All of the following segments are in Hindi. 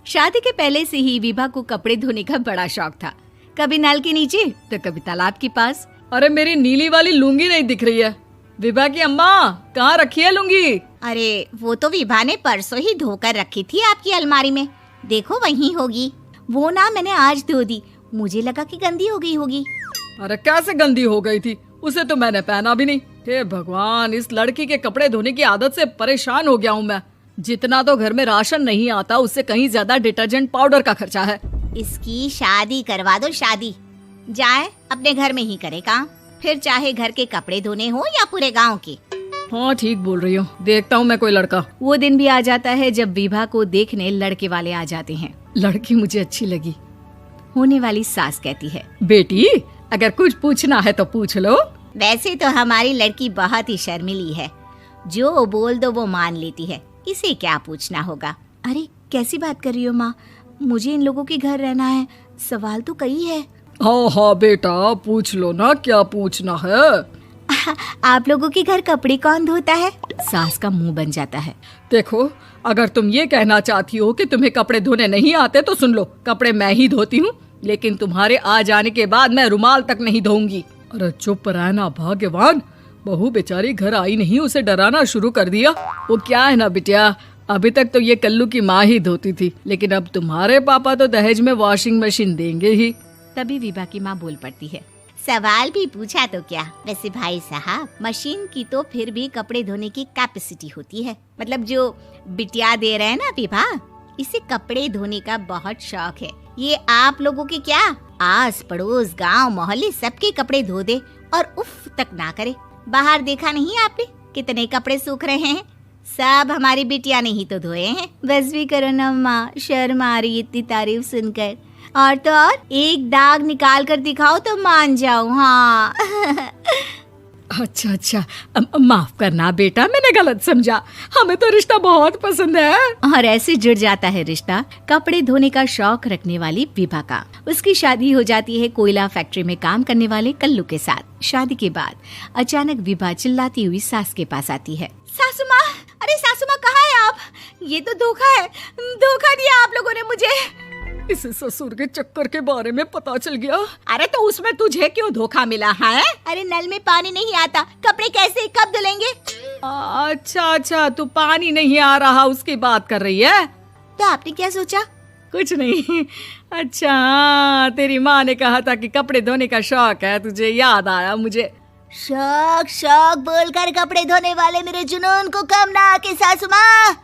शादी के पहले से ही विभा को कपड़े धोने का बड़ा शौक था। कभी नल के नीचे तो कभी तालाब के पास। अरे मेरी नीली वाली लुंगी नहीं दिख रही है। विभा की अम्मा, कहाँ रखी है लुंगी? अरे वो तो विभा ने परसों ही धोकर रखी थी आपकी अलमारी में, देखो वहीं होगी। वो ना मैंने आज धो दी, मुझे लगा कि गंदी हो गई होगी। अरे कैसे गंदी हो गई थी? उसे तो मैंने पहना भी नहीं। हे भगवान, इस लड़की के कपड़े धोने की आदत से परेशान हो गया हूँ मैं। जितना तो घर में राशन नहीं आता, उससे कहीं ज्यादा डिटर्जेंट पाउडर का खर्चा है। इसकी शादी करवा दो, शादी जाए अपने घर में ही करे काम, फिर चाहे घर के कपड़े धोने हो या पूरे गांव के। हाँ ठीक बोल रही हूँ, देखता हूँ मैं कोई लड़का। वो दिन भी आ जाता है जब विभा को देखने लड़के वाले आ जाते हैं। लड़की मुझे अच्छी लगी। होने वाली सास कहती है, बेटी अगर कुछ पूछना है तो पूछ लो। वैसे तो हमारी लड़की बहुत ही शर्मीली है, जो बोल दो वो मान लेती है, इसे क्या पूछना होगा। अरे कैसी बात कर रही हो माँ, मुझे इन लोगों के घर रहना है, सवाल तो कई है। हाँ हाँ बेटा, पूछ लो ना, क्या पूछना है। आप लोगों के घर कपड़े कौन धोता है? सास का मुंह बन जाता है। देखो, अगर तुम ये कहना चाहती हो कि तुम्हें कपड़े धोने नहीं आते तो सुन लो, कपड़े मैं ही धोती हूँ, लेकिन तुम्हारे आ जाने के बाद मैं रुमाल तक नहीं धोऊंगी। अरे चुप रहना भाग्यवान, बहू बेचारी घर आई नहीं, उसे डराना शुरू कर दिया। वो क्या है ना बिटिया, अभी तक तो ये कल्लू की माँ ही धोती थी, लेकिन अब तुम्हारे पापा तो दहेज में वॉशिंग मशीन देंगे ही। तभी विभा की माँ बोल पड़ती है, सवाल भी पूछा तो क्या। वैसे भाई साहब, मशीन की तो फिर भी कपड़े धोने की कैपेसिटी होती है। मतलब जो बिटिया दे रहे हैं ना विभा, इसे कपड़े धोने का बहुत शौक है। ये आप लोगों के क्या, आस पड़ोस गांव मोहल्ले सबके कपड़े धो दे और उफ तक ना करे। बाहर देखा नहीं आपने कितने कपड़े सूख रहे हैं, सब हमारी बिटिया ने ही तो धोए हैं। बस भी करो ना माँ, शर्म आ रही इतनी तारीफ सुनकर। और तो और एक दाग निकाल कर दिखाओ तो मान जाऊं। हाँ अच्छा, माफ करना बेटा, मैंने गलत समझा। हमें तो रिश्ता बहुत पसंद है। और ऐसे जुड़ जाता है रिश्ता कपड़े धोने का शौक रखने वाली विभा का। उसकी शादी हो जाती है कोयला फैक्ट्री में काम करने वाले कल्लू के साथ। शादी के बाद अचानक विभा चिल्लाती हुई सास के पास आती है। सासू माँ, अरे सासू माँ कहाँ है आप? ये तो धोखा है, धोखा दिया आप लोगों ने मुझे। इसे ससुर के चक्कर के बारे में पता चल गया। अरे तो उसमें तुझे क्यों धोखा मिला है? अरे नल में पानी नहीं आता, कपड़े कैसे कब धुलेंगे? अच्छा, तू पानी नहीं आ रहा उसकी बात कर रही है। तो आपने क्या सोचा? कुछ नहीं। अच्छा, तेरी माँ ने कहा था कि कपड़े धोने का शौक है तुझे, याद आया मुझे। शौक बोलकर कपड़े धोने वाले मेरे जुनून को कम ना आके सासू माँ,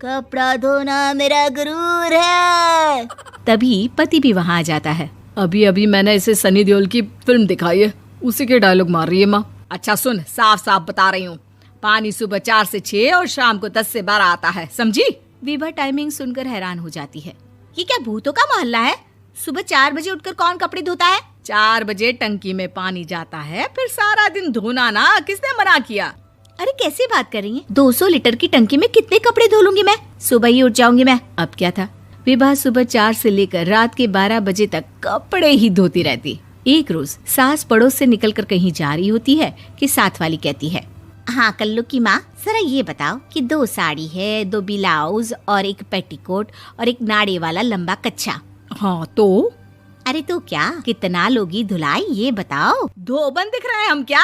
कपड़ा धोना मेरा गुरूर है। तभी पति भी वहाँ आ जाता है। अभी मैंने इसे सनी देओल की फिल्म दिखाई है, उसी के डायलॉग मार रही है माँ। अच्छा सुन, साफ साफ बता रही हूँ, पानी सुबह 4 से 6 और शाम को 10 से 12 आता है, समझी? विभा टाइमिंग सुनकर हैरान हो जाती है। ये क्या भूतों का मोहल्ला है? सुबह 4 बजे उठकर कौन कपड़े धोता है? 4 बजे टंकी में पानी जाता है, फिर सारा दिन धोना ना, किसने मना किया? अरे कैसी बात कर रही हैं? 200 लीटर की टंकी में कितने कपड़े धो लूंगी मैं? सुबह ही उठ जाऊंगी मैं। अब क्या था, विभा सुबह 4 से लेकर रात के 12 बजे तक कपड़े ही धोती रहती। एक रोज सास पड़ोस से निकलकर कहीं जा रही होती है कि साथ वाली कहती है, हाँ कल्लू की माँ, जरा ये बताओ कि 2 साड़ी है, 2 ब्लाउज और एक पेटीकोट और एक नाड़े वाला लंबा कच्छा। हाँ तो? अरे तो क्या, कितना लोगी धुलाई ये बताओ। धोबन दिख रहे हैं हम क्या?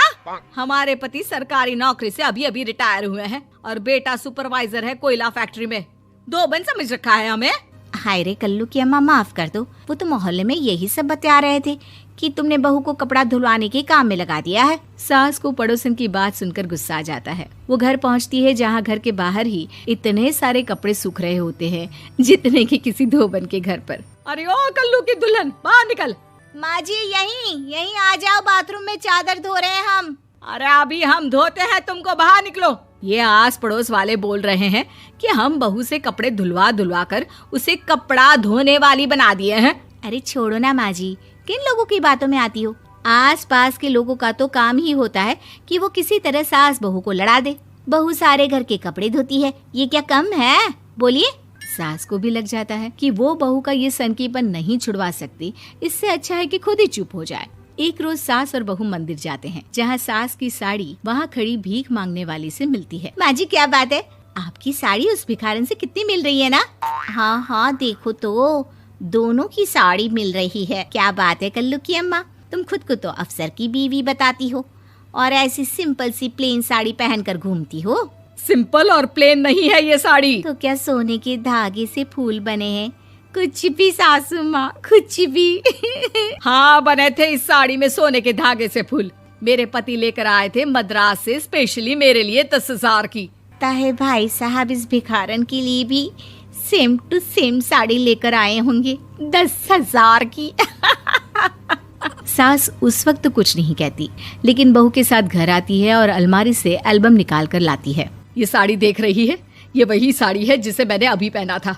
हमारे पति सरकारी नौकरी से अभी रिटायर हुए हैं और बेटा सुपरवाइजर है कोयला फैक्ट्री में। धोबन समझ रखा है हमें? हाय रे कल्लू की अम्मा, माफ कर दो, वो तो मोहल्ले में यही सब बता रहे थे कि तुमने बहू को कपड़ा धुलवाने के काम में लगा दिया है। सास को पड़ोसन की बात सुनकर गुस्सा आ जाता है। वो घर पहुंचती है जहां घर के बाहर ही इतने सारे कपड़े सूख रहे होते हैं जितने कि किसी धोबन के घर पर। अरे ओ कल्लू की दुल्हन, बाहर निकल। माँ जी यहीं आ जाओ, बाथरूम में चादर धो रहे हैं हम। अरे अभी हम धोते हैं, तुमको बाहर निकलो। ये आस पड़ोस वाले बोल रहे हैं कि हम बहू से कपड़े धुलवा कर उसे कपड़ा धोने वाली बना दिए हैं। अरे छोड़ो ना माँ जी, किन लोगों की बातों में आती हो? आस पास के लोगों का तो काम ही होता है कि वो किसी तरह सास बहू को लड़ा दे। बहू सारे घर के कपड़े धोती है, ये क्या कम है? बोलिए। सास को भी लग जाता है कि वो बहू का ये सनकीपन नहीं छुड़वा सकती, इससे अच्छा है कि खुद ही चुप हो जाए। एक रोज सास और बहू मंदिर जाते हैं, जहाँ सास की साड़ी वहाँ खड़ी भीख मांगने वाली से मिलती है। माँ जी क्या बात है, आपकी साड़ी उस भिखारन से कितनी मिल रही है ना? हाँ हाँ, देखो तो दोनों की साड़ी मिल रही है। क्या बात है कल्लू की अम्मा, तुम खुद को तो अफसर की बीवी बताती हो और ऐसी सिंपल सी प्लेन साड़ी पहनकर घूमती हो। सिंपल और प्लेन नहीं है ये साड़ी। तो क्या सोने के धागे से फूल बने हैं? कुछ भी सासू माँ, कुछ भी। हाँ, बने थे इस साड़ी में सोने के धागे से फूल। मेरे पति लेकर आए थे मद्रास से स्पेशली मेरे लिए 10,000 की। ताहे भाई साहब इस भिखारन के लिए भी सेम टू सेम साड़ी लेकर आए होंगे 10,000 की। सास उस वक्त तो कुछ नहीं कहती, लेकिन बहू के साथ घर आती है और अलमारी से एल्बम निकाल कर लाती है। ये साड़ी देख रही है, ये वही साड़ी है जिसे मैंने अभी पहना था।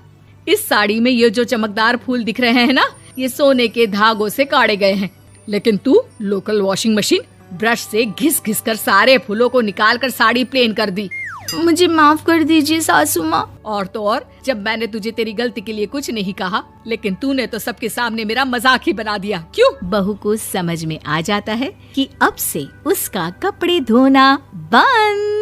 इस साड़ी में ये जो चमकदार फूल दिख रहे हैं ना, ये सोने के धागों से काटे गए हैं। लेकिन तू लोकल वॉशिंग मशीन ब्रश से घिस घिस कर सारे फूलों को निकाल कर साड़ी प्लेन कर दी। मुझे माफ कर दीजिए सासू माँ। और तो और, जब मैंने तुझे तेरी गलती के लिए कुछ नहीं कहा, लेकिन तूने तो सबके सामने मेरा मजाक ही बना दिया। क्यों? बहू को समझ में आ जाता है कि अब से उसका कपड़े धोना बंद।